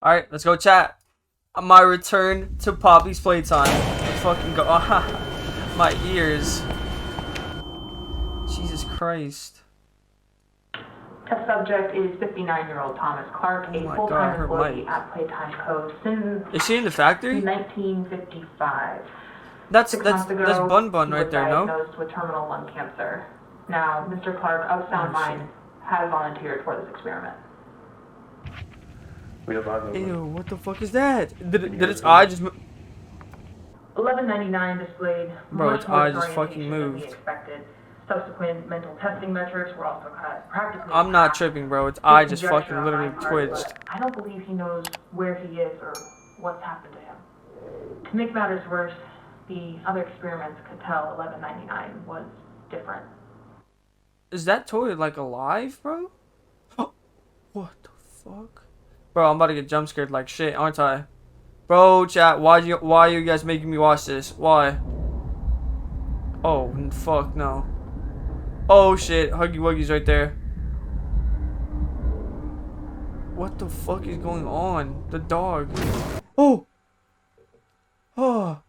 Alright, let's go chat. My return to Poppy's Playtime. Let's fucking go. My ears. Jesus Christ. Test subject is 59-year-old Thomas Clark, a full-time employee at Playtime Co. since Is she in the factory? 1955. That's 6 months ago, Bun Bun right there, no? He was diagnosed with terminal lung cancer. Now, Mr. Clark, of sound mind, has volunteered for this experiment. Ew, what the fuck is that? Did its eye just move? 1199 displayed. Bro, its eye just fucking than we moved. expected. Subsequent mental testing metrics were also cut. Practically, I'm not tripping, bro. Its eye just fucking literally twitched. I don't believe he knows where he is or what's happened to him. To make matters worse, the other experiments could tell 1199 was different. Is that toy like alive, bro? What the fuck? Bro, I'm about to get jump scared like shit, aren't I? Bro, chat, why are you guys making me watch this? Why? Oh, fuck no. Oh shit, Huggy Wuggy's right there. What the fuck is going on? The dog. Oh! Oh!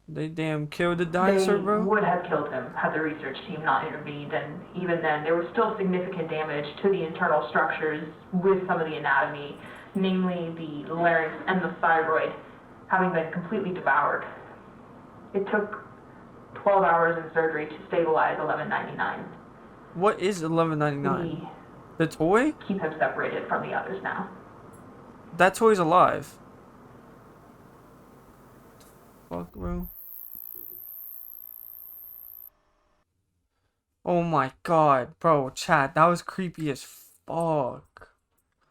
They damn killed the dinosaur, bro? They would have killed him had the research team not intervened, and even then, there was still significant damage to the internal structures with some of the anatomy, namely the larynx and the thyroid, having been completely devoured. It took 12 hours in surgery to stabilize 1199. What is 1199? The toy? Keep him separated from the others now. That toy's alive. Fuck, bro. Oh my god, bro, chat, that was creepy as fuck.